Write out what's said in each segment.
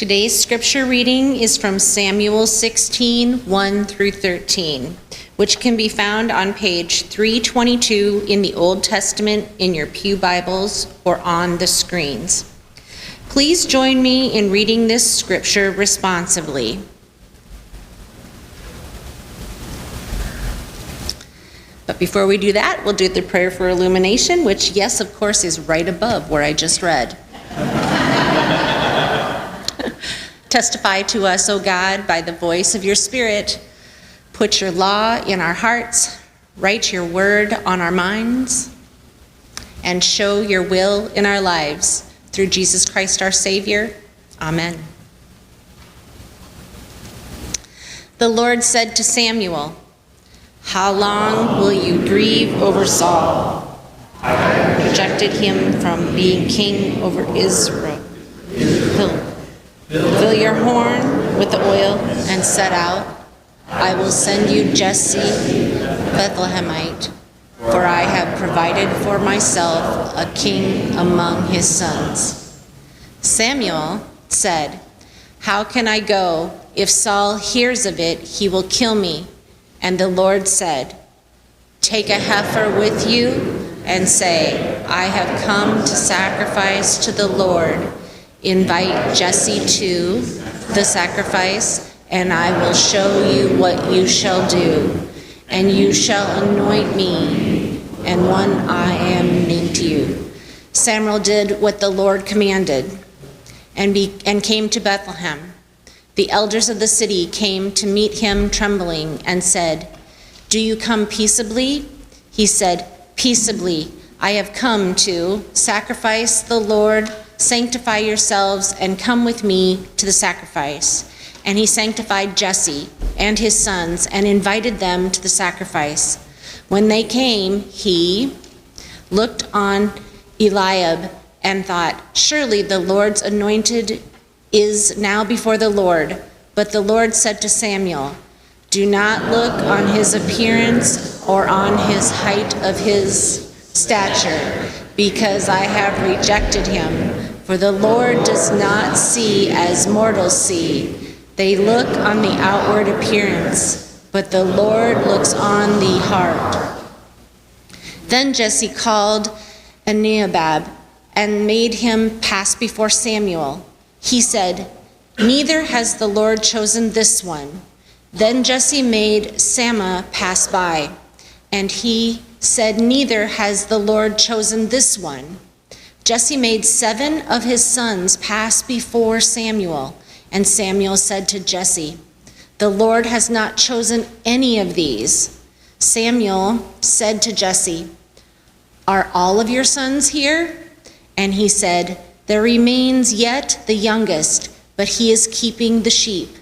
Today's scripture reading is from Samuel 16, 1 through 13, which can be found on page 322 in the Old Testament in your pew Bibles or on the screens. Please join me in reading this scripture responsively. But before we do that, we'll do the prayer for illumination, which, yes, of course, is right above where I just read. Testify to us, O God, by the voice of your Spirit. Put your law in our hearts, write your word on our minds, and show your will in our lives. Through Jesus Christ our Savior. Amen. The Lord said to Samuel, "How long will you grieve over Saul? I have rejected him from being king over Israel. Fill your horn with the oil and set out. I will send you Jesse, Bethlehemite, for I have provided for myself a king among his sons." Samuel said, "How can I go? If Saul hears of it, he will kill me." And the Lord said, "Take a heifer with you and say, I have come to sacrifice to the Lord. Invite Jesse to the sacrifice, and I will show you what you shall do. And you shall anoint me, and one I am named you." Samuel did what the Lord commanded and came to Bethlehem. The elders of the city came to meet him trembling and said, "Do you come peaceably?" He said, "Peaceably. I have come to sacrifice the Lord. Sanctify yourselves and come with me to the sacrifice." And he sanctified Jesse and his sons and invited them to the sacrifice. When they came, he looked on Eliab and thought, "Surely the Lord's anointed is now before the Lord." But the Lord said to Samuel, "Do not look on his appearance or on his height of his stature, because I have rejected him. For the Lord does not see as mortals see. They look on the outward appearance, but the Lord looks on the heart." Then Jesse called Abinadab and made him pass before Samuel. He said, "Neither has the Lord chosen this one." Then Jesse made Shammah pass by, and he said, "Neither has the Lord chosen this one." Jesse made 7 of his sons pass before Samuel, and Samuel said to Jesse, "The Lord has not chosen any of these." Samuel said to Jesse, "Are all of your sons here?" And he said, "There remains yet the youngest, but he is keeping the sheep."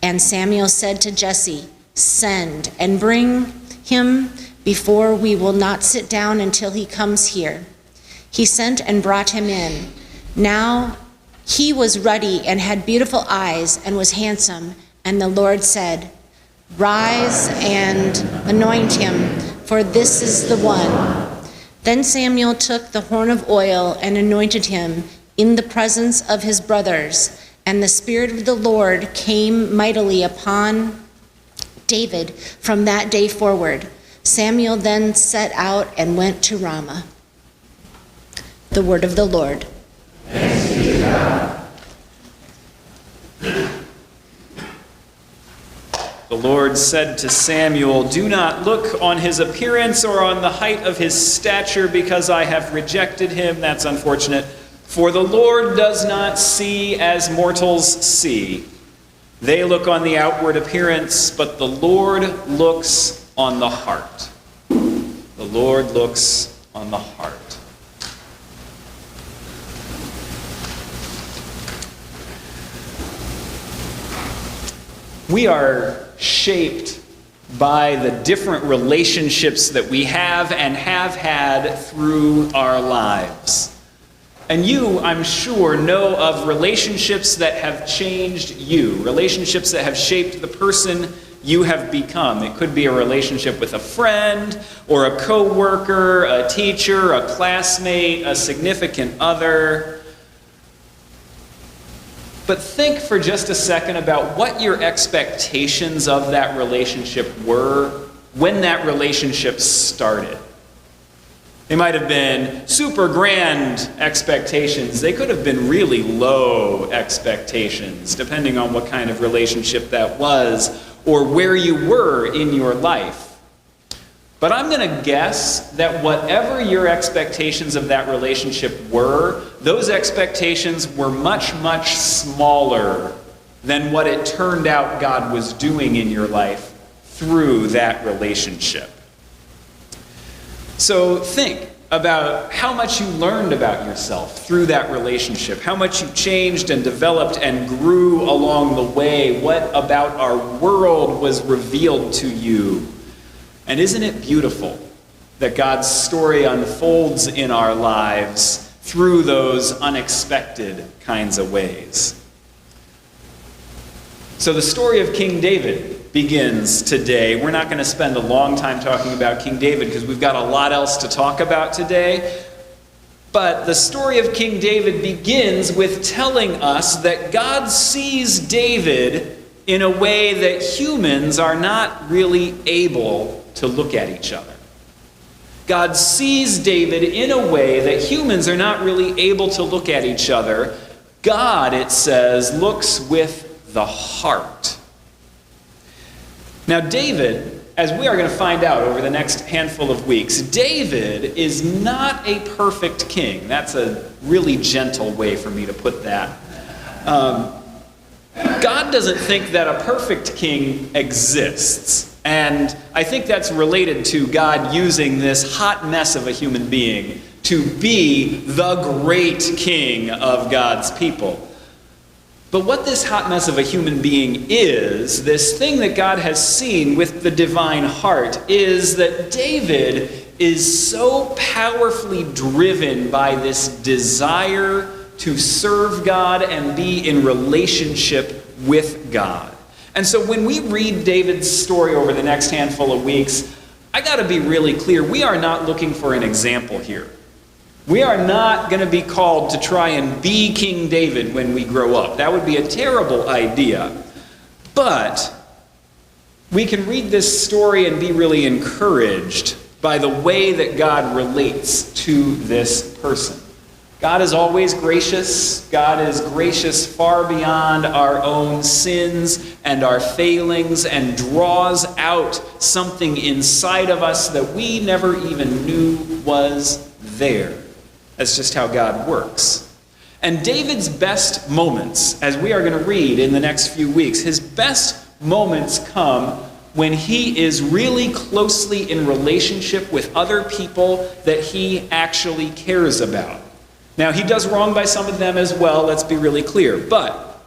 And Samuel said to Jesse, "Send and bring him before we will not sit down until he comes here." He sent and brought him in. Now he was ruddy and had beautiful eyes and was handsome. And the Lord said, "Rise and anoint him, for this is the one." Then Samuel took the horn of oil and anointed him in the presence of his brothers. And the Spirit of the Lord came mightily upon David from that day forward. Samuel then set out and went to Ramah. The word of the Lord. Thanks be to God. The Lord said to Samuel, "Do not look on his appearance or on the height of his stature, because I have rejected him." That's unfortunate. "For the Lord does not see as mortals see. They look on the outward appearance, but the Lord looks on the heart." The Lord looks on the heart. We are shaped by the different relationships that we have and have had through our lives. And you, I'm sure, know of relationships that have changed you, relationships that have shaped the person you have become. It could be a relationship with a friend or a coworker, a teacher, a classmate, a significant other. But think for just a second about what your expectations of that relationship were when that relationship started. They might have been super grand expectations. They could have been really low expectations, depending on what kind of relationship that was or where you were in your life. But I'm going to guess that whatever your expectations of that relationship were, those expectations were much, much smaller than what it turned out God was doing in your life through that relationship. So think about how much you learned about yourself through that relationship, how much you changed and developed and grew along the way, what about our world was revealed to you. And isn't it beautiful that God's story unfolds in our lives through those unexpected kinds of ways? So the story of King David begins today. We're not going to spend a long time talking about King David because we've got a lot else to talk about today. But the story of King David begins with telling us that God sees David in a way that humans are not really able to look at each other. God sees David in a way that humans are not really able to look at each other. God, it says, looks with the heart. Now, David, as we are going to find out over the next handful of weeks, David is not a perfect king. That's a really gentle way for me to put that. God doesn't think that a perfect king exists. And I think that's related to God using this hot mess of a human being to be the great king of God's people. But what this hot mess of a human being is, this thing that God has seen with the divine heart, is that David is so powerfully driven by this desire to serve God and be in relationship with God. And so when we read David's story over the next handful of weeks, I got to be really clear, we are not looking for an example here. We are not going to be called to try and be King David when we grow up. That would be a terrible idea. But we can read this story and be really encouraged by the way that God relates to this person. God is always gracious. God is gracious far beyond our own sins and our failings and draws out something inside of us that we never even knew was there. That's just how God works. And David's best moments, as we are going to read in the next few weeks, his best moments come when he is really closely in relationship with other people that he actually cares about. Now, he does wrong by some of them as well, let's be really clear. But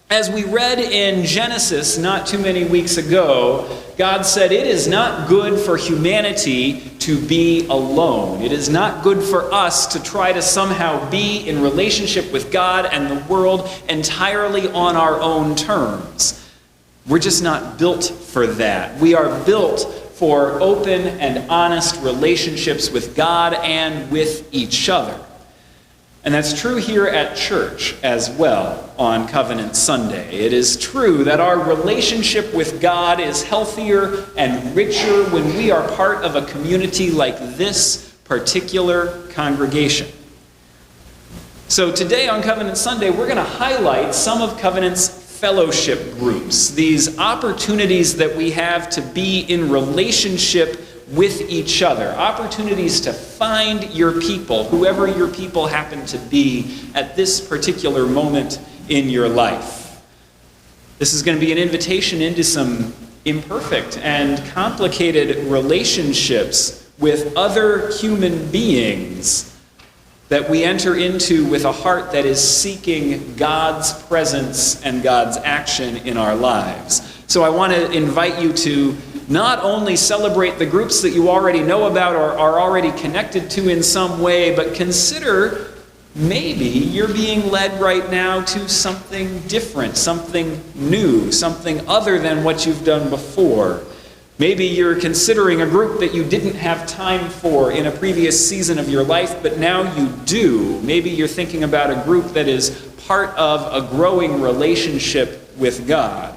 as we read in Genesis not too many weeks ago, God said it is not good for humanity to be alone. It is not good for us to try to somehow be in relationship with God and the world entirely on our own terms. We're just not built for that. We are built for open and honest relationships with God and with each other. And that's true here at church as well on Covenant Sunday. It is true that our relationship with God is healthier and richer when we are part of a community like this particular congregation. So today on Covenant Sunday, we're going to highlight some of Covenant's fellowship groups, these opportunities that we have to be in relationship with each other, opportunities to find your people, whoever your people happen to be at this particular moment in your life. This is going to be an invitation into some imperfect and complicated relationships with other human beings that we enter into with a heart that is seeking God's presence and God's action in our lives. So I want to invite you to not only celebrate the groups that you already know about or are already connected to in some way, but consider maybe you're being led right now to something different, something new, something other than what you've done before. Maybe you're considering a group that you didn't have time for in a previous season of your life, but now you do. Maybe you're thinking about a group that is part of a growing relationship with God.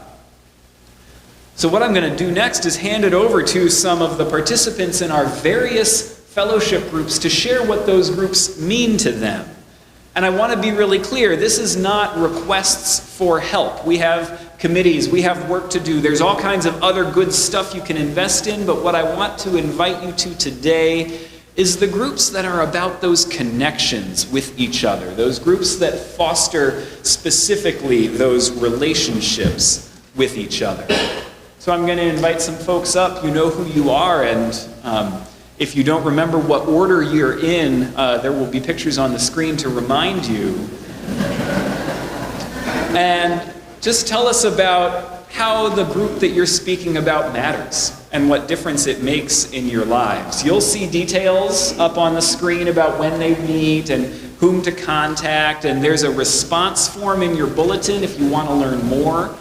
So what I'm going to do next is hand it over to some of the participants in our various fellowship groups to share what those groups mean to them. And I want to be really clear, this is not requests for help. We have committees, we have work to do, there's all kinds of other good stuff you can invest in, but what I want to invite you to today is the groups that are about those connections with each other, those groups that foster specifically those relationships with each other. So I'm going to invite some folks up. You know who you are, and if you don't remember what order you're in, there will be pictures on the screen to remind you. And just tell us about how the group that you're speaking about matters and what difference it makes in your lives. You'll see details up on the screen about when they meet and whom to contact, and there's a response form in your bulletin if you want to learn more.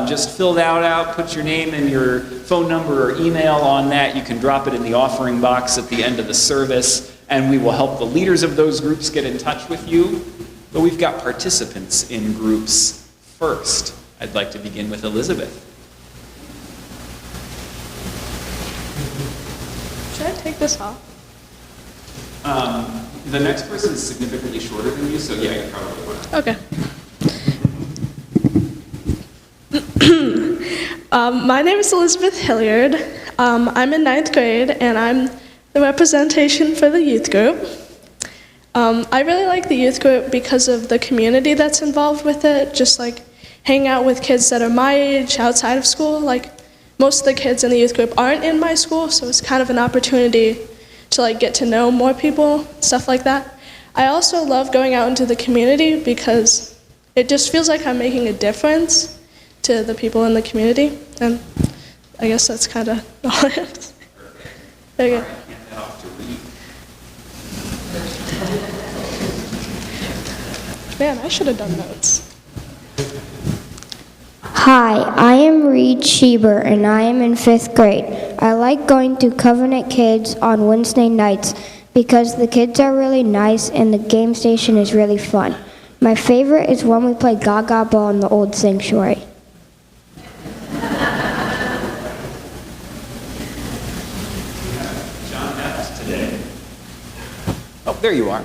Just fill that out, put your name and your phone number or email on that. You can drop it in the offering box at the end of the service, and we will help the leaders of those groups get in touch with you. But we've got participants in groups first. I'd like to begin with Elizabeth. Should I take this off? The next person is significantly shorter than you, so yeah, you probably would. Okay. My name is Elizabeth Hilliard. I'm in 9th grade, and I'm the representation for the youth group. I really like the youth group because of the community that's involved with it, just like hanging out with kids that are my age outside of school. Like, most of the kids in the youth group aren't in my school, so it's kind of an opportunity to like get to know more people, stuff like that. I also love going out into the community because it just feels like I'm making a difference to the people in the community, and I guess that's kind of all I have to say. Okay. Man, I should have done notes. Hi, I am Reed Schieber, and I am in 5th grade. I like going to Covenant Kids on Wednesday nights because the kids are really nice and the game station is really fun. My favorite is when we play Gaga Ball in the old sanctuary. Oh, there you are.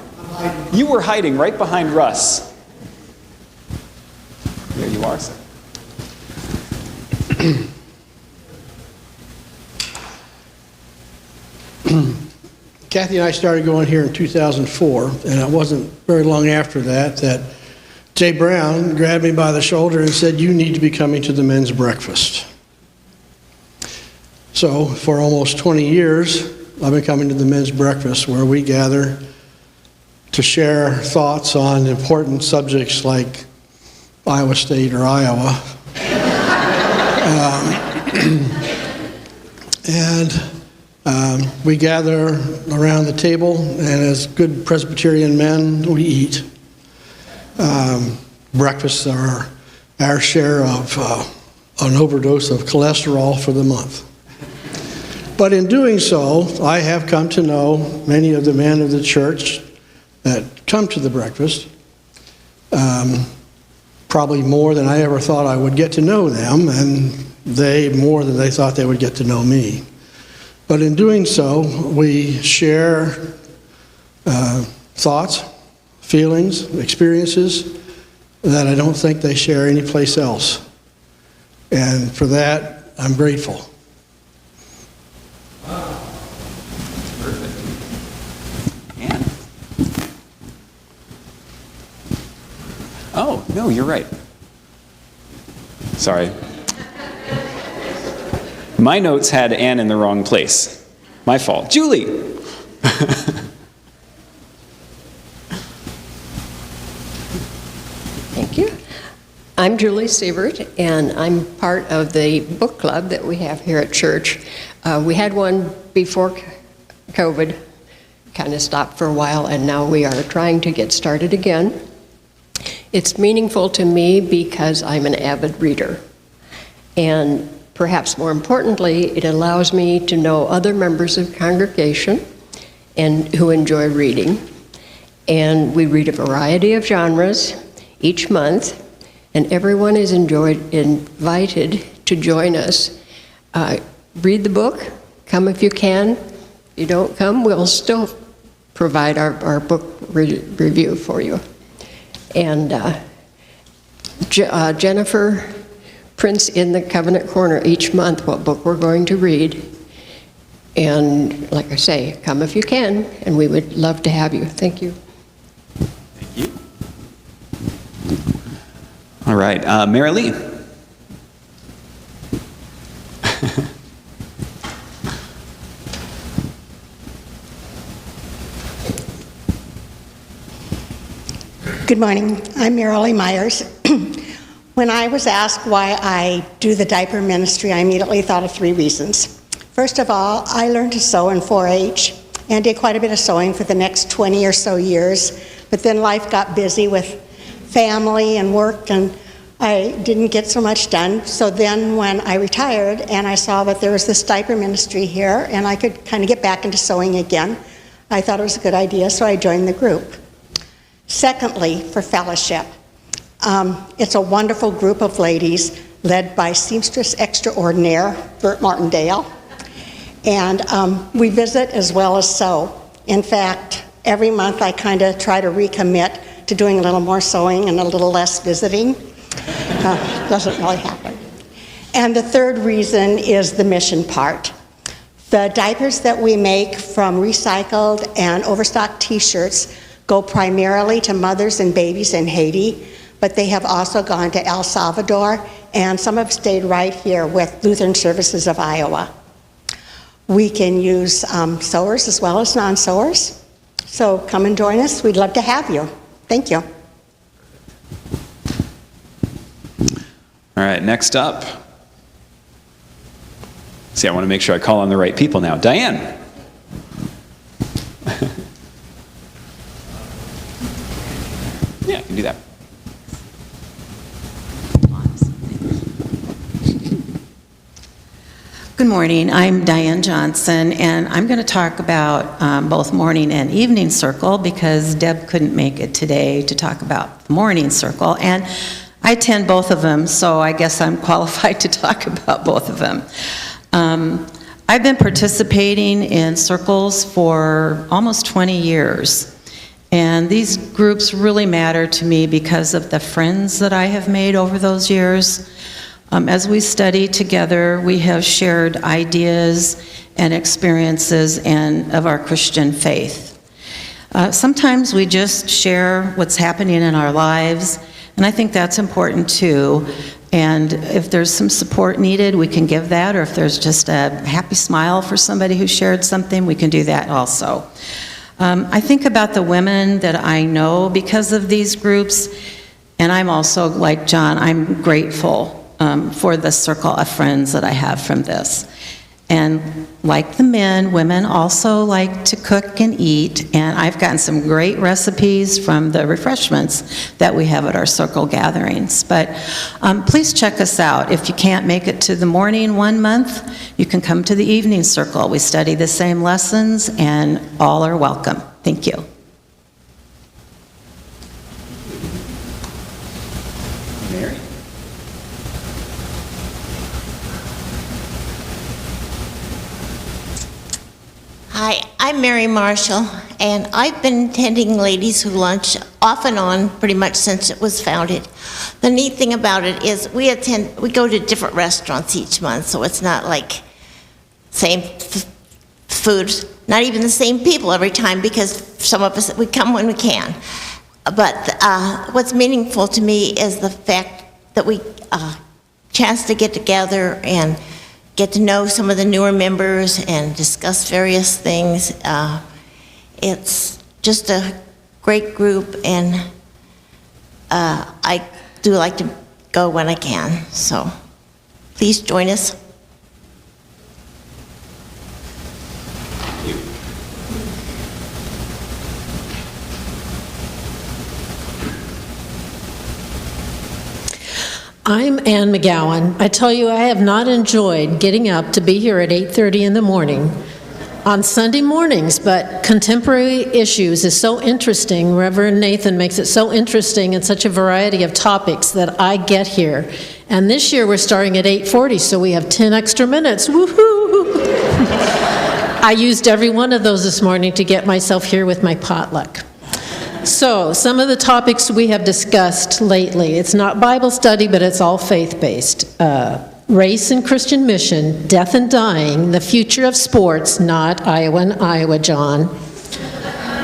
You were hiding right behind Russ. There you are, sir. Kathy and I started going here in 2004, and it wasn't very long after that Jay Brown grabbed me by the shoulder and said, "You need to be coming to the men's breakfast." So for almost 20 years, I've been coming to the men's breakfast where we gather to share thoughts on important subjects like Iowa State or Iowa. We gather around the table, and as good Presbyterian men, we eat. Breakfasts are our share of an overdose of cholesterol for the month. But in doing so, I have come to know many of the men of the church that come to the breakfast, probably more than I ever thought I would get to know them, and they more than they thought they would get to know me. But in doing so, we share thoughts, feelings, experiences that I don't think they share anyplace else. And for that, I'm grateful. Wow. Perfect. Anne? Oh, no, you're right. Sorry. My notes had Anne in the wrong place. My fault. Julie! Thank you. I'm Julie Siebert, and I'm part of the book club that we have here at church. We had one before COVID, kind of stopped for a while, and now we are trying to get started again. It's meaningful to me because I'm an avid reader. And perhaps more importantly, it allows me to know other members of the congregation and who enjoy reading. And we read a variety of genres each month, and everyone is invited to join us. Read the book, come if you can. If you don't come, we'll still provide our book review for you. And Jennifer prints in the Covenant Corner each month what book we're going to read. And like I say, come if you can, and we would love to have you. Thank you. Thank you. All right, Mary Lee. Good morning. I'm Marilee Myers. When I was asked why I do the diaper ministry, I immediately thought of 3 reasons. First of all, I learned to sew in 4-H and did quite a bit of sewing for the next 20 or so years, but then life got busy with family and work, and I didn't get so much done. So then when I retired and I saw that there was this diaper ministry here and I could kind of get back into sewing again, I thought it was a good idea, so I joined the group. Secondly, for fellowship. It's a wonderful group of ladies led by seamstress extraordinaire Bert Martindale. And we visit as well as sew. In fact, every month I kind of try to recommit to doing a little more sewing and a little less visiting. Doesn't really happen. And the third reason is the mission part. The diapers that we make from recycled and overstocked t-shirts go primarily to mothers and babies in Haiti, but they have also gone to El Salvador, and some have stayed right here with Lutheran Services of Iowa. We can use sewers as well as non-sewers, so come and join us. We'd love to have you. Thank you. All right, next up. See, I want to make sure I call on the right people now. Diane. Yeah, I can do that. Good morning. I'm Diane Johnson, and I'm going to talk about both morning and evening circle because Deb couldn't make it today to talk about the morning circle, and I attend both of them, so I guess I'm qualified to talk about both of them. I've been participating in circles for almost 20 years, and these groups really matter to me because of the friends that I have made over those years. As we study together, we have shared ideas and experiences of our Christian faith. Sometimes we just share what's happening in our lives, and I think that's important too. And if there's some support needed, we can give that, or if there's just a happy smile for somebody who shared something, we can do that also. I think about the women that I know because of these groups, and I'm also, like John, I'm grateful for the circle of friends that I have from this. And like the men, women also like to cook and eat, and I've gotten some great recipes from the refreshments that we have at our circle gatherings. But please check us out. If you can't make it to the morning one month, you can come to the evening circle. We study the same lessons, and all are welcome. Thank you. Mary. Hi, I'm Mary Marshall, and I've been attending Ladies Who Lunch off and on pretty much since it was founded. The neat thing about it is we go to different restaurants each month, so it's not like same food, not even the same people every time, because some of us, we come when we can. But what's meaningful to me is the fact that we chance to get together and get to know some of the newer members and discuss various things. It's just a great group, and I do like to go when I can. So please join us. I'm Ann McGowan. I tell you, I have not enjoyed getting up to be here at 8:30 in the morning on Sunday mornings, but contemporary issues is so interesting. Reverend Nathan makes it so interesting and such a variety of topics that I get here. And this year we're starting at 8:40, so we have 10 extra minutes. Woohoo! I used every one of those this morning to get myself here with my potluck. So, some of the topics we have discussed lately, it's not Bible study, but it's all faith-based. Race and Christian mission, death and dying, the future of sports, not Iowa and Iowa, John.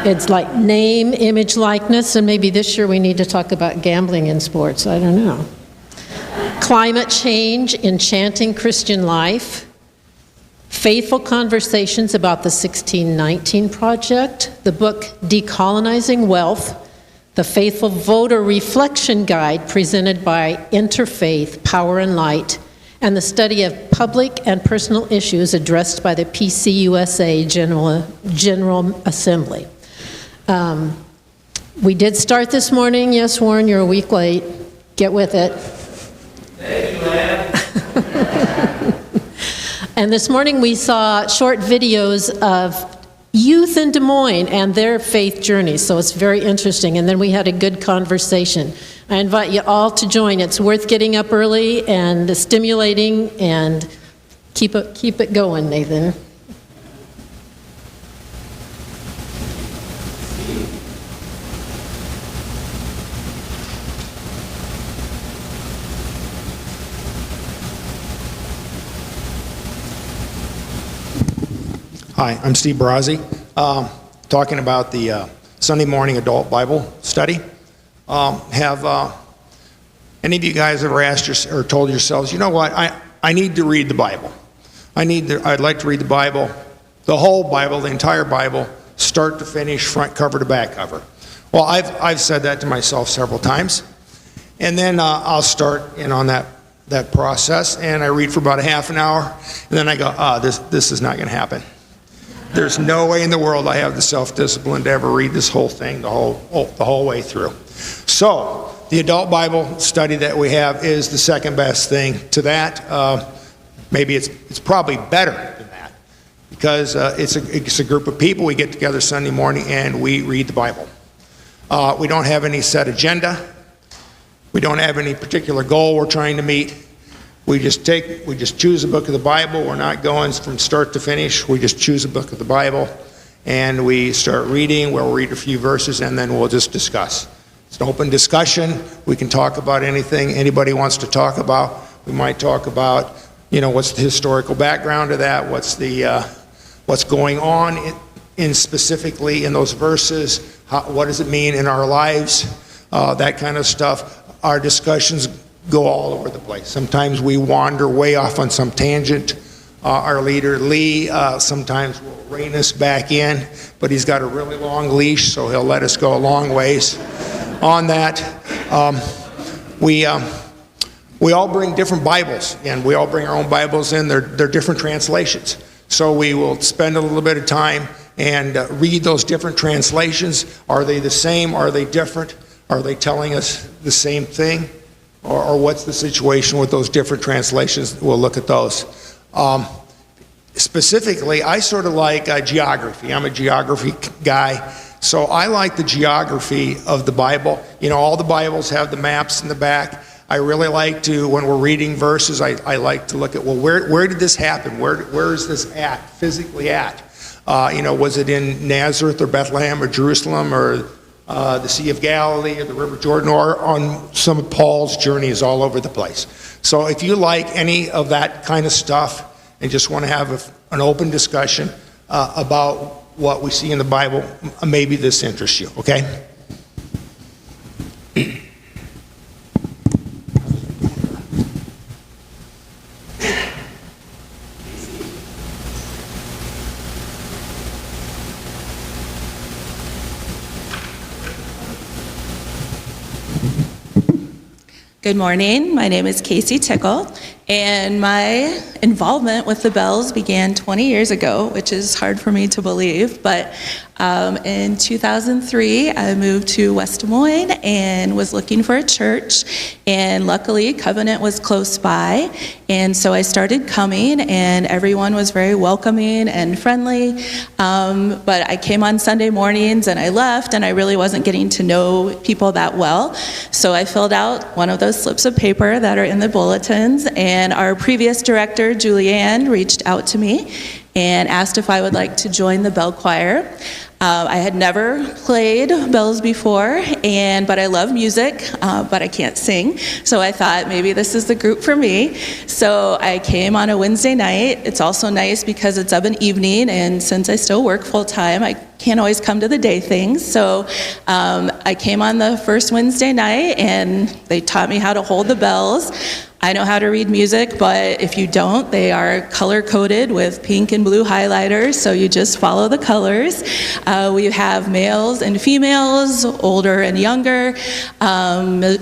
It's like name, image, likeness, and maybe this year we need to talk about gambling in sports, I don't know. Climate change, enchanting Christian life. Faithful conversations about the 1619 Project, the book Decolonizing Wealth, the Faithful Voter Reflection Guide presented by Interfaith, Power and Light, and the study of public and personal issues addressed by the PCUSA General Assembly. We did start this morning. Yes, Warren, you're a week late. Get with it. Thank you, ma'am. And this morning we saw short videos of youth in Des Moines and their faith journey, so it's very interesting. And then we had a good conversation. I invite you all to join. It's worth getting up early and stimulating, and keep it going, Nathan. Hi, I'm Steve Brazzi, talking about the Sunday morning adult Bible study. Have any of you guys ever asked or told yourselves, you know what, I need to read the Bible. I'd like to read the Bible, the whole Bible, the entire Bible, start to finish, front cover to back cover. Well, I've said that to myself several times, and then I'll start in on that process, and I read for about a half an hour, and then I go, this is not going to happen. There's no way in the world I have the self-discipline to ever read this whole thing the whole way through. So the adult Bible study that we have is the second best thing to that. Maybe it's probably better than that, because it's a group of people. We get together Sunday morning and we read the Bible. We don't have any set agenda. We don't have any particular goal we're trying to meet. We just choose a book of the Bible. We're not going from start to finish. We just choose a book of the Bible, and we start reading. We'll read a few verses, and then we'll just discuss. It's an open discussion. We can talk about anything anybody wants to talk about. We might talk about, what's the historical background of that, what's going on in specifically in those verses, what does it mean in our lives, that kind of stuff. Our discussions go all over the place. Sometimes we wander way off on some tangent. Our leader, Lee, sometimes will rein us back in, but he's got a really long leash, so he'll let us go a long ways on that. We all bring different Bibles, and we all bring our own Bibles in. They're different translations. So we will spend a little bit of time and read those different translations. Are they the same? Are they different? Are they telling us the same thing? Or what's the situation with those different translations? We'll look at those. Specifically, I sort of like geography. I'm a geography guy, so I like the geography of the Bible. All the Bibles have the maps in the back. I really like to, when we're reading verses, I like to look at, well, where did this happen? Where is this physically at? Was it in Nazareth or Bethlehem or Jerusalem or the Sea of Galilee or the River Jordan, or on some of Paul's journeys all over the place. So if you like any of that kind of stuff and just want to have an open discussion about what we see in the Bible, maybe this interests you, okay? Good morning. My name is Casey Tickle, And my involvement with the Bells began 20 years ago, which is hard for me to believe. But in 2003, I moved to West Des Moines and was looking for a church. And luckily, Covenant was close by. And so I started coming, and everyone was very welcoming and friendly. But I came on Sunday mornings and I left, and I really wasn't getting to know people that well. So I filled out one of those slips of paper that are in the bulletins, and our previous director, Julianne, reached out to me and asked if I would like to join the bell choir. I had never played bells before, but I love music, but I can't sing. So I thought maybe this is the group for me. So I came on a Wednesday night. It's also nice because it's of an evening, and since I still work full-time, I can't always come to the day things. So I came on the first Wednesday night, and they taught me how to hold the bells. I know how to read music, but if you don't, they are color-coded with pink and blue highlighters, so you just follow the colors. We have males and females, older and younger,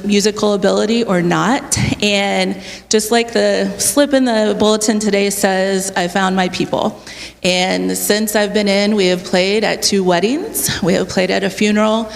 musical ability or not. And just like the slip in the bulletin today says, I found my people. And since I've been in, we have played at 2 weddings. We have played at a funeral.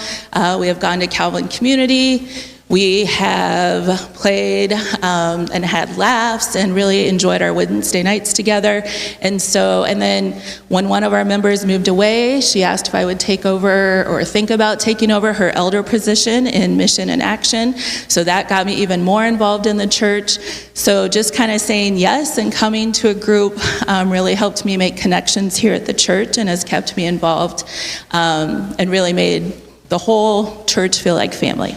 We have gone to Calvin Community. We have played and had laughs and really enjoyed our Wednesday nights together. And then when one of our members moved away, she asked if I would take over or think about taking over her elder position in mission and action. So that got me even more involved in the church. So just kind of saying yes and coming to a group really helped me make connections here at the church and has kept me involved and really made the whole church feel like family.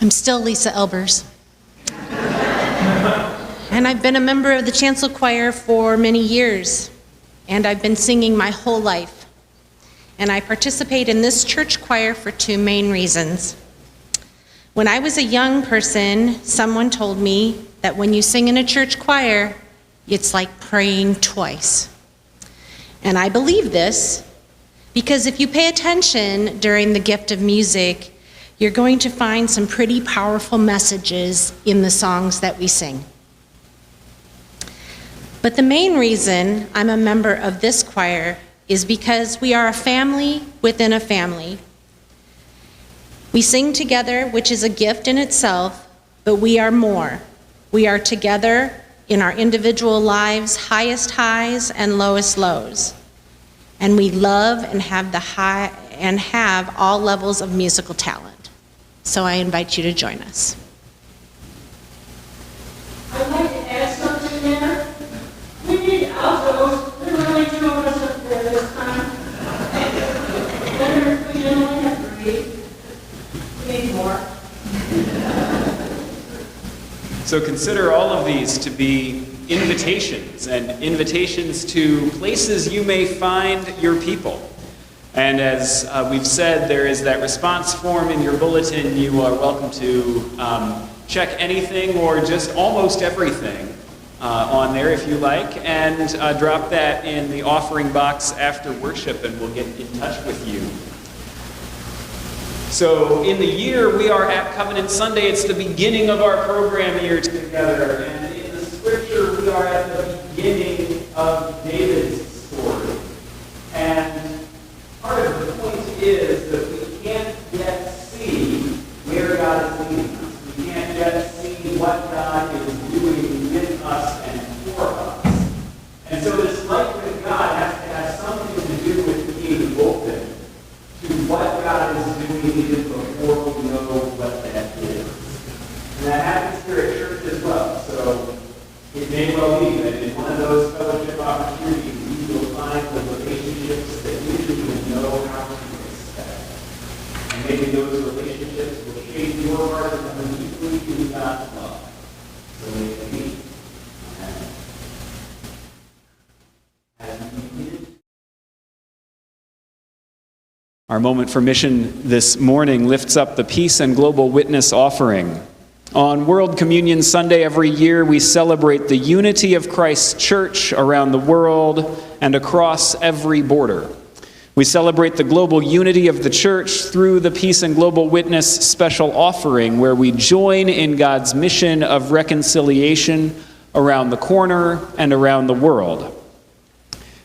I'm still Lisa Elbers. And I've been a member of the chancel choir for many years, and I've been singing my whole life. And I participate in this church choir for 2 main reasons. When I was a young person, someone told me that when you sing in a church choir, it's like praying twice. And I believe this because if you pay attention during the gift of music, you're going to find some pretty powerful messages in the songs that we sing. But the main reason I'm a member of this choir is because we are a family within a family. We sing together, which is a gift in itself, but we are more. We are together in our individual lives, highest highs and lowest lows. And we love and have all levels of musical talent. So I invite you to join us. I'd like to add something there. We need altos. There are only 2 of us up there this time. Better if we only have 3. We need more. So consider all of these to be invitations, and invitations to places you may find your people. And as we've said, there is that response form in your bulletin. You are welcome to check anything or just almost everything on there if you like, and drop that in the offering box after worship, and we'll get in touch with you. So in the year we are at Covenant Sunday. It's the beginning of our program year together, and in the scripture we are at the beginning of David's story. And part of the point is that we can't yet see where God is leading us. We can't yet see what God is doing with us and for us. And so this life with God has to have something to do with being open to what God is doing even before we know what that is. And that happens here at church as well. So it may well be that in one of those fellowship opportunities, you will find the relationships that you didn't even know how to expect. And maybe those relationships will shape your heart and come deeply to God's love. So may it be. Our moment for mission this morning lifts up the Peace and Global Witness offering. On World Communion Sunday every year, we celebrate the unity of Christ's church around the world and across every border. We celebrate the global unity of the church through the Peace and Global Witness special offering, where we join in God's mission of reconciliation around the corner and around the world.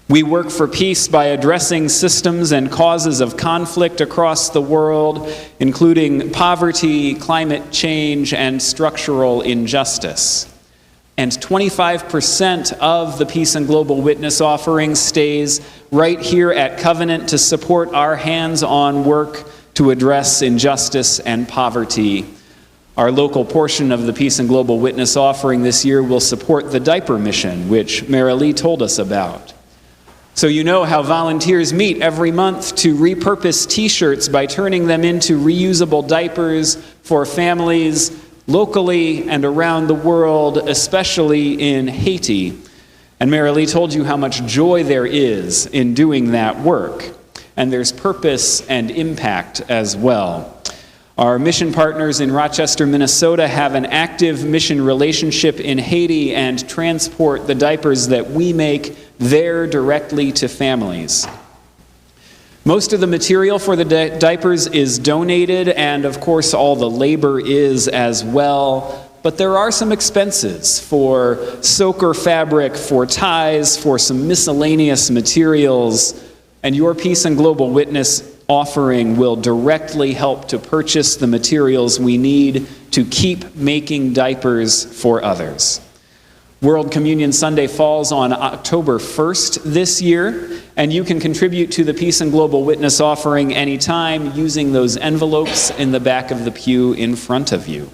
We work for peace by addressing systems and causes of conflict across the world, including poverty, climate change, and structural injustice. And 25% of the Peace and Global Witness offering stays right here at Covenant to support our hands-on work to address injustice and poverty. Our local portion of the Peace and Global Witness offering this year will support the diaper mission, which Marilee told us about. So you know how volunteers meet every month to repurpose t-shirts by turning them into reusable diapers for families locally and around the world, especially in Haiti. And Marilee told you how much joy there is in doing that work. And there's purpose and impact as well. Our mission partners in Rochester, Minnesota have an active mission relationship in Haiti and transport the diapers that we make there directly to families. Most of the material for the diapers is donated, and of course all the labor is as well. But there are some expenses for soaker fabric, for ties, for some miscellaneous materials, and your Peace and Global Witness offering will directly help to purchase the materials we need to keep making diapers for others. World Communion Sunday falls on October 1st this year, and you can contribute to the Peace and Global Witness offering anytime using those envelopes in the back of the pew in front of you.